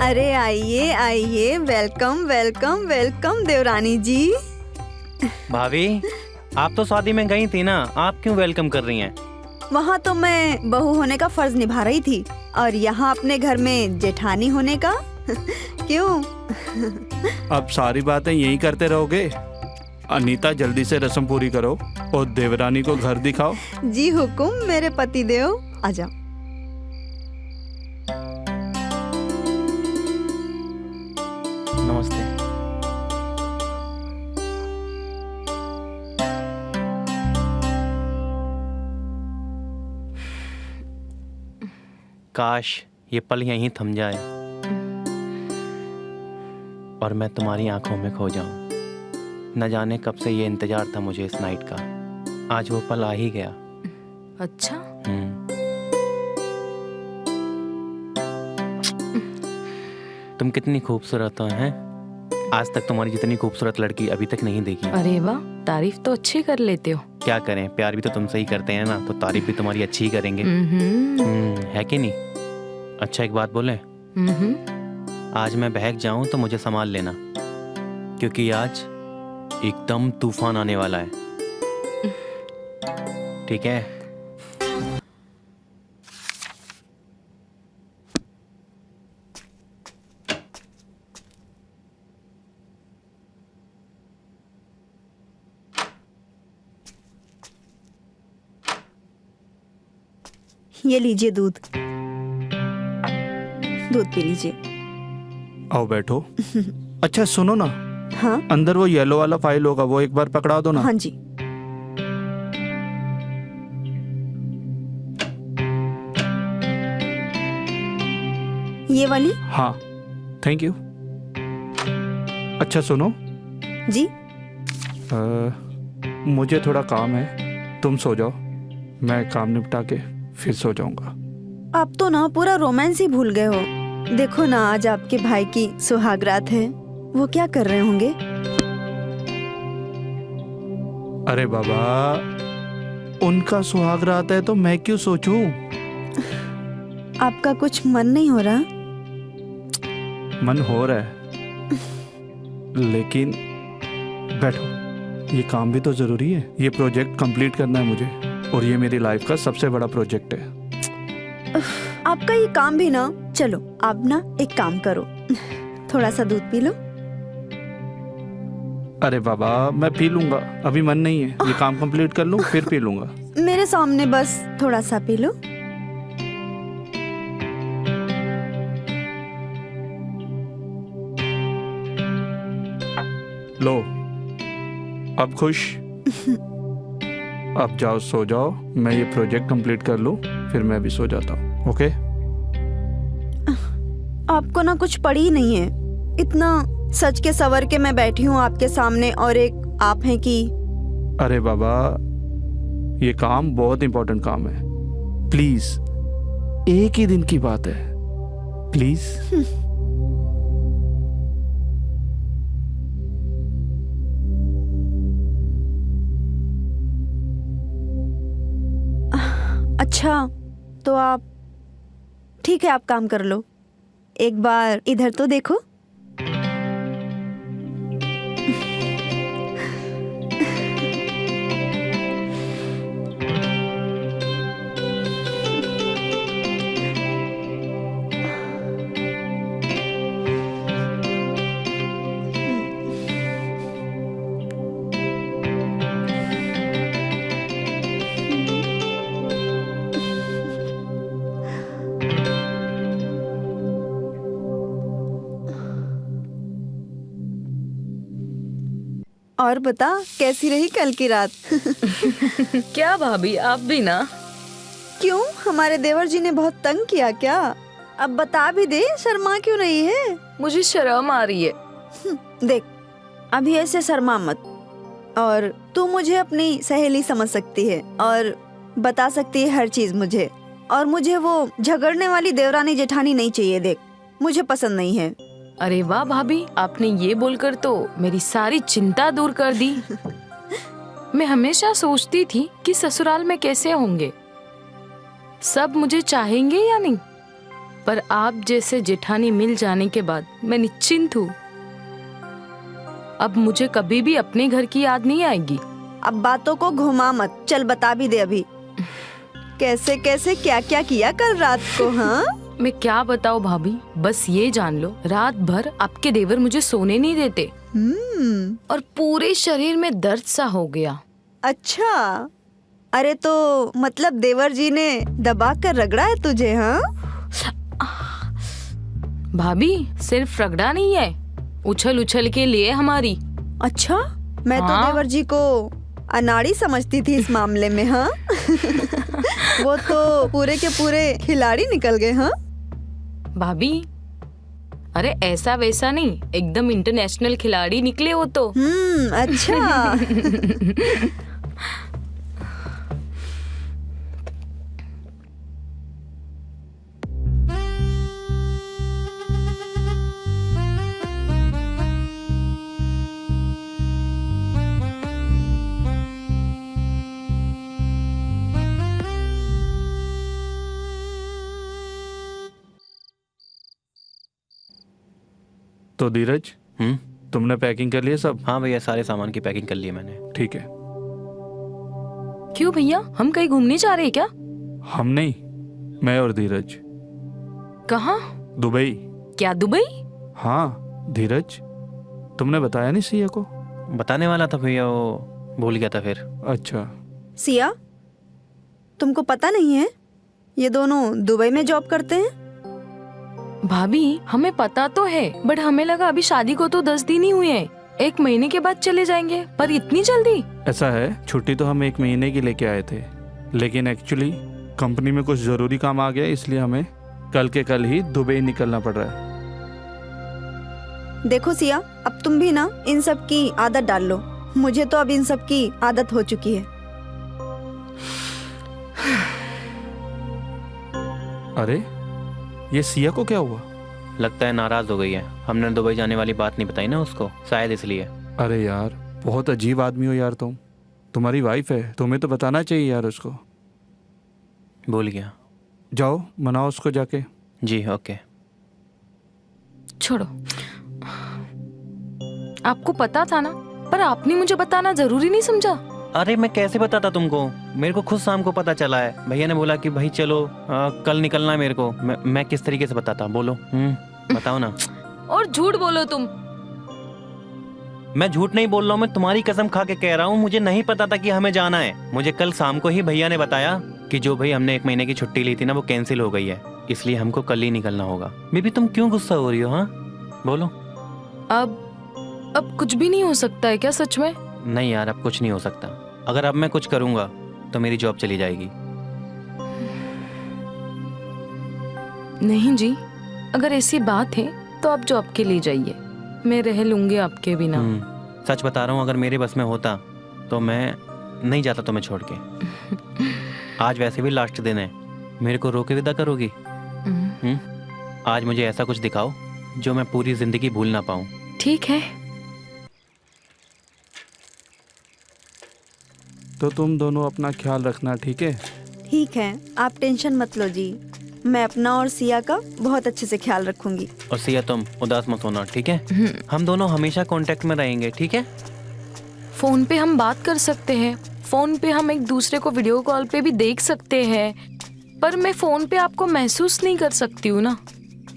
अरे आइए आइए, वेलकम वेलकम वेलकम देवरानी जी। भाभी, आप तो शादी में गई थी ना, आप क्यों वेलकम कर रही हैं? वहाँ तो मैं बहू होने का फर्ज निभा रही थी और यहाँ अपने घर में जेठानी होने का। क्यों? अब सारी बातें यही करते रहोगे? अनीता, जल्दी से रस्म पूरी करो और देवरानी को घर दिखाओ। जी हुकुम मेरे पति देव, आ जाओ। नमस्ते। काश ये पल यहीं थम जाए और मैं तुम्हारी आंखों में खो जाऊं। न जाने कब से ये इंतजार था मुझे इस नाइट का। आज वो पल आ ही गया। अच्छा, तुम कितनी खूबसूरत हो हैं। आज तक तुम्हारी जितनी खूबसूरत लड़की अभी तक नहीं देखी। अरे वाह, तारीफ तो अच्छी कर लेते हो। क्या करें, प्यार भी तो तुमसे ही करते हैं ना, तो तारीफ भी तुम्हारी अच्छी ही करेंगे। है कि नहीं? अच्छा एक बात बोले, आज मैं बहक जाऊं तो मुझे संभाल लेना, क्योंकि आज एकदम तूफान आने वाला है। ठीक है? ये लीजिए दूध, दूध पी लीजिए। आओ बैठो। अच्छा सुनो ना, हाँ अंदर वो येलो वाला फाइल होगा, वो एक बार पकड़ा दो ना। हाँ जी। ये वाली? हाँ, थैंक यू। अच्छा सुनो जी। मुझे थोड़ा काम है, तुम सो जाओ, मैं काम निपटा के फिर सो जाऊंगा। आप तो ना पूरा रोमांस ही भूल गए हो। देखो ना, आज आपके भाई की सुहागरात है, वो क्या कर रहे होंगे? अरे बाबा, उनका सुहागरात है तो मैं क्यों सोचूं? आपका कुछ मन नहीं हो रहा? मन हो रहा है, लेकिन बैठो, ये काम भी तो जरूरी है। ये प्रोजेक्ट कंप्लीट करना है मुझे, और ये मेरी लाइफ का सबसे बड़ा प्रोजेक्ट है। आपका ये काम भी ना, चलो आप ना एक काम करो, थोड़ा सा दूध पी लो। अरे बाबा, मैं पी लूंगा, अभी मन नहीं है। ये काम कंप्लीट कर लूं फिर पी लूंगा। मेरे सामने बस थोड़ा सा पी लो। लो, अब खुश? अब जाओ सो जाओ, मैं ये प्रोजेक्ट कंप्लीट कर लूं, फिर मैं भी सो जाता हूँ। ओके? आपको ना कुछ पड़ी ही नहीं है। इतना सच के सवर के मैं बैठी हूँ आपके सामने, और एक आप हैं कि। अरे बाबा, ये काम बहुत इंपॉर्टेंट काम है, प्लीज, एक ही दिन की बात है, प्लीज। अच्छा तो आप, ठीक है आप काम कर लो, एक बार इधर तो देखो। और बता, कैसी रही कल की रात? क्या भाभी, आप भी ना। क्यों, हमारे देवर जी ने बहुत तंग किया क्या? अब बता भी दे, शर्मा क्यों रही है? मुझे शर्म आ रही है। देख, अभी ऐसे शर्मा मत, और तू मुझे अपनी सहेली समझ सकती है और बता सकती है हर चीज मुझे, और मुझे वो झगड़ने वाली देवरानी जेठानी नहीं चाहिए। देख, मुझे पसंद नहीं है। अरे वाह भाभी, आपने ये बोलकर तो मेरी सारी चिंता दूर कर दी। मैं हमेशा सोचती थी कि ससुराल में कैसे होंगे, सब मुझे चाहेंगे या नहीं। पर आप जैसे जेठानी मिल जाने के बाद मैं निश्चिंत हूँ। अब मुझे कभी भी अपने घर की याद नहीं आएगी। अब बातों को घुमा मत, चल बता भी दे अभी कैसे कैसे क्या क्या किया कल रात को। हाँ मैं क्या बताऊँ भाभी, बस ये जान लो रात भर आपके देवर मुझे सोने नहीं देते और पूरे शरीर में दर्द सा हो गया। अच्छा, अरे तो मतलब देवर जी ने दबा कर रगड़ा है तुझे? हाँ भाभी सिर्फ रगड़ा नहीं है, उछल उछल के लिए हमारी। अच्छा, मैं तो हाँ। देवर जी को अनाड़ी समझती थी इस मामले में। हाँ वो तो पूरे के पूरे खिलाड़ी निकल गए। हाँ भाभी अरे ऐसा वैसा नहीं, एकदम इंटरनेशनल खिलाड़ी निकले वो तो। अच्छा। तो धीरज, हम्म। तुमने पैकिंग कर लिया सब? हाँ भैया, सारे सामान की पैकिंग कर ली है मैंने। ठीक है। क्यों भैया, हम कहीं घूमने जा रहे हैं क्या? हम नहीं, मैं और धीरज। कहाँ? दुबई। क्या दुबई? हाँ धीरज, तुमने बताया नहीं सिया को? बताने वाला था भैया, वो भूल गया था फिर। अच्छा। सिया, तुमको पता नहीं है ये दोनों दुबई में जॉब करते हैं? भाभी हमें पता तो है, बट हमें लगा अभी शादी को तो 10 दिन ही हुए हैं, 1 महीने के बाद चले जाएंगे, पर इतनी जल्दी? ऐसा है, छुट्टी तो हम 1 महीने की लेके आए थे, लेकिन एक्चुअली कंपनी में कुछ जरूरी काम आ गया, इसलिए हमें कल के कल ही दुबई निकलना पड़ रहा है। देखो सिया, अब तुम भी ना इन सब की आदत डाल लो। मुझे तो अब इन सब की आदत हो चुकी है। अरे ये सिया को क्या हुआ? लगता है नाराज हो गई है, हमने दुबई जाने वाली बात नहीं बताई ना उसको, शायद इसलिए। अरे यार, बहुत अजीब आदमी हो यार तुम। तुम्हारी वाइफ है, तुम्हें तो बताना चाहिए यार उसको। भूल गया। जाओ मनाओ उसको जाके। जी ओके। छोड़ो, आपको पता था ना, पर आपने मुझे बताना जरूरी नहीं समझा। अरे मैं कैसे बताता तुमको, मेरे को खुद शाम को पता चला है, भैया ने बोला कि भाई चलो कल निकलना है मेरे को। मैं किस तरीके से बताता, बोलो। बताओ ना। और झूठ बोलो तुम। मैं झूठ नहीं बोल रहा हूँ, मैं तुम्हारी कसम खा के कह रहा हूँ, मुझे नहीं पता था कि हमें जाना है। मुझे कल शाम को ही भैया ने बताया कि जो भाई हमने 1 महीने की छुट्टी ली थी ना, वो कैंसिल हो गई है, इसलिए हमको कल ही निकलना होगा। बेबी तुम क्यों गुस्सा हो रही हो? हाँ बोलो। अब कुछ भी नहीं हो सकता है क्या सच में? नहीं यार, अब कुछ नहीं हो सकता। अगर अब मैं कुछ करूंगा तो मेरी जॉब चली जाएगी। नहीं जी, अगर ऐसी बात है तो आप जॉब के लिए जाइए, मैं रह लूंगी आपके बिना। सच बता रहा हूँ, अगर मेरे बस में होता तो मैं नहीं जाता तुम्हें छोड़ के। आज वैसे भी लास्ट दिन है, मेरे को रोके विदा करोगी? आज मुझे ऐसा कुछ दिखाओ जो मैं पूरी जिंदगी भूल ना पाऊँ। ठीक है। तो तुम दोनों अपना ख्याल रखना, ठीक है? ठीक है, आप टेंशन मत लो जी, मैं अपना और सिया का बहुत अच्छे से ख्याल रखूंगी। और सिया तुम उदास मत होना, ठीक है? हम दोनों हमेशा कांटेक्ट में रहेंगे, ठीक है? फोन पे हम बात कर सकते हैं, फोन पे हम एक दूसरे को वीडियो कॉल पे भी देख सकते हैं, पर मैं फोन पे आपको महसूस नहीं कर सकती हूँ ना।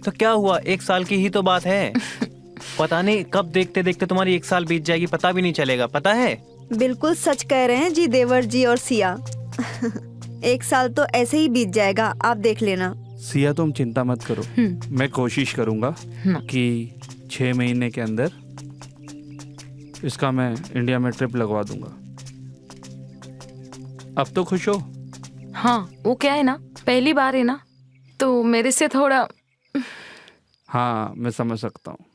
तो क्या हुआ, 1 साल की ही तो बात है। पता नहीं कब देखते देखते तुम्हारी 1 साल बीत जाएगी, पता भी नहीं चलेगा, पता है? बिल्कुल सच कह रहे हैं जी देवर जी और सिया। 1 साल तो ऐसे ही बीत जाएगा, आप देख लेना। सिया तुम चिंता मत करो, मैं कोशिश करूंगा कि 6 महीने के अंदर इसका मैं इंडिया में ट्रिप लगवा दूंगा। अब तो खुश हो? हाँ, वो क्या है ना, पहली बार है ना, तो मेरे से थोड़ा। हाँ मैं समझ सकता हूँ।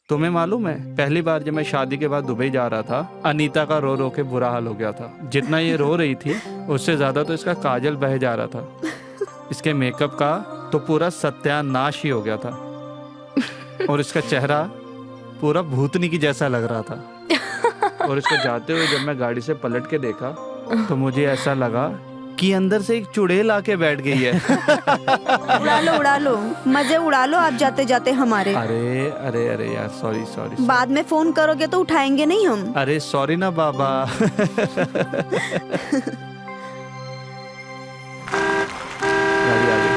तुम्हें मालूम है, पहली बार जब मैं शादी के बाद दुबई जा रहा था, अनीता का रो रो के बुरा हाल हो गया था। जितना ये रो रही थी उससे ज्यादा तो इसका काजल बह जा रहा था। इसके मेकअप का तो पूरा सत्यानाश ही हो गया था और इसका चेहरा पूरा भूतनी की जैसा लग रहा था। और इसको जाते हुए जब मैं गाड़ी से पलट के देखा तो मुझे ऐसा लगा कि अंदर से एक चुड़ैल आके बैठ गई है। उड़ा लो, मजे उड़ा लो आप जाते जाते हमारे। अरे अरे अरे यार, सॉरी सॉरी। बाद में फोन करोगे तो उठाएंगे नहीं हम। अरे सॉरी ना बाबा। गाड़ी आ गई।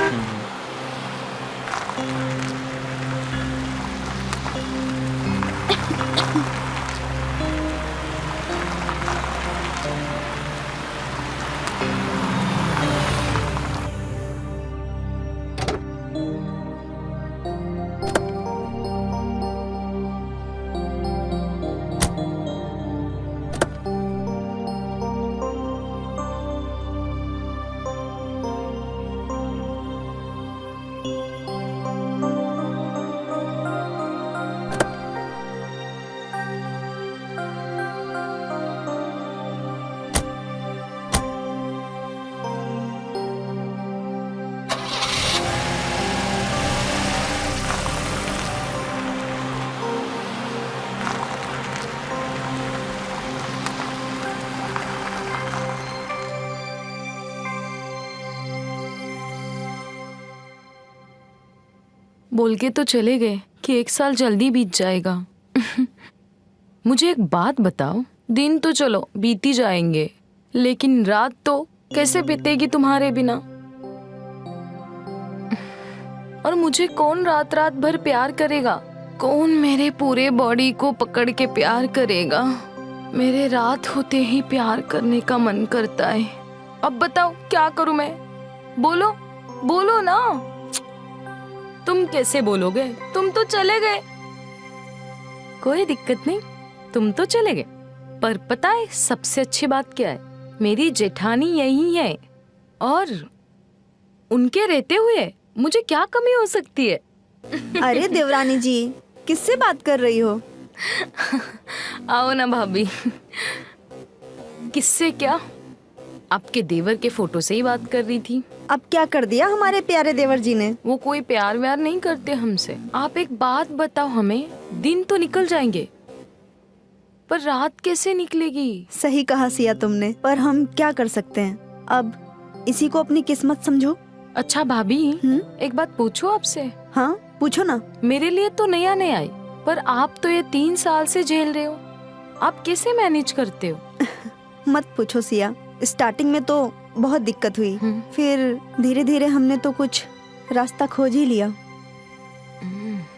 बोल के तो चले गए कि 1 साल जल्दी बीत जाएगा। मुझे एक बात बताओ, दिन तो चलो बीत ही जाएंगे, लेकिन रात तो कैसे बीतेगी तुम्हारे बिना? और मुझे कौन रात रात भर प्यार करेगा? कौन मेरे पूरे बॉडी को पकड़ के प्यार करेगा? मेरे रात होते ही प्यार करने का मन करता है। अब बताओ क्या करूं मैं? बोलो बोलो ना। तुम कैसे बोलोगे? तुम तो चले गए। कोई दिक्कत नहीं, तुम तो चले गए, पर पता है सबसे अच्छी बात क्या है? मेरी जेठानी यही है, और उनके रहते हुए मुझे क्या कमी हो सकती है? अरे देवरानी जी, किससे बात कर रही हो? आओ ना भाभी। किससे क्या, आपके देवर के फोटो से ही बात कर रही थी। अब क्या कर दिया हमारे प्यारे देवर जी ने? वो कोई प्यार व्यार नहीं करते हमसे। आप एक बात बताओ हमें, दिन तो निकल जाएंगे पर रात कैसे निकलेगी? सही कहा सिया तुमने, पर हम क्या कर सकते हैं? अब इसी को अपनी किस्मत समझो। अच्छा भाभी, एक बात पूछो आपसे? हाँ पूछो ना। मेरे लिए तो नया नया है, पर आप तो ये 3 साल से झेल रहे हो। आप कैसे मैनेज करते हो? मत पूछो सिया, स्टार्टिंग में तो बहुत दिक्कत हुई, फिर धीरे धीरे हमने तो कुछ रास्ता खोज ही लिया,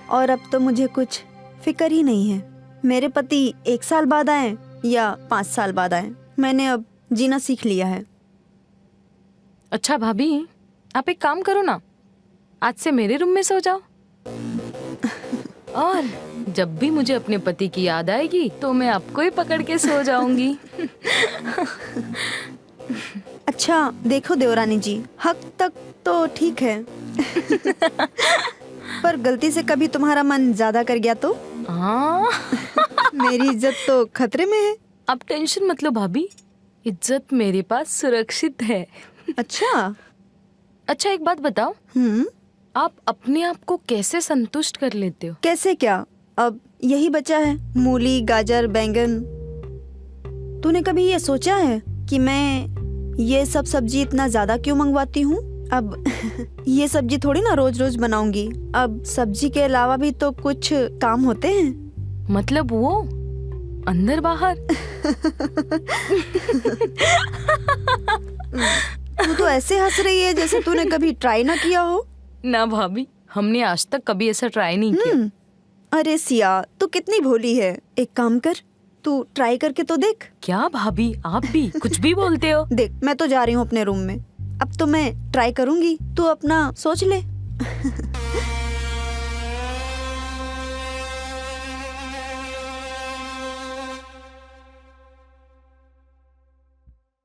और अब तो मुझे कुछ फिक्र ही नहीं है। मेरे पति 1 साल बाद आए या 5 साल बाद आए, मैंने अब जीना सीख लिया है। अच्छा भाभी, आप एक काम करो ना, आज से मेरे रूम में सो जाओ, और जब भी मुझे अपने पति की याद आएगी तो मैं आपको ही पकड़ के सो जाऊंगी। अच्छा देखो देवरानी जी, हक तक तो ठीक है, पर गलती से कभी तुम्हारा मन ज्यादा कर गया तो? हाँ। मेरी इज्जत तो खतरे में है। आप टेंशन मत लो भाभी, इज्जत मेरे पास सुरक्षित है। अच्छा अच्छा एक बात बताओ, आप अपने आप को कैसे संतुष्ट कर लेते हो? कैसे क्या, अब यही बचा है, मूली गाजर बैंगन। तूने कभी ये सोचा है कि मैं ये सब सब्जी इतना ज्यादा क्यों मंगवाती हूँ? अब ये सब्जी थोड़ी ना रोज रोज बनाऊंगी, अब सब्जी के अलावा भी तो कुछ काम होते हैं। मतलब वो अंदर बाहर? तू तो ऐसे हंस रही है जैसे तूने कभी ट्राई ना किया हो। ना भाभी, हमने आज तक कभी ऐसा ट्राई नहीं किया। अरे सिया, तू कितनी भोली है। एक काम कर, तू ट्राई करके तो देख। क्या भाभी, आप भी कुछ भी बोलते हो। देख, मैं तो जा रही हूँ अपने रूम में, अब तो मैं ट्राई करूंगी, तू अपना सोच ले।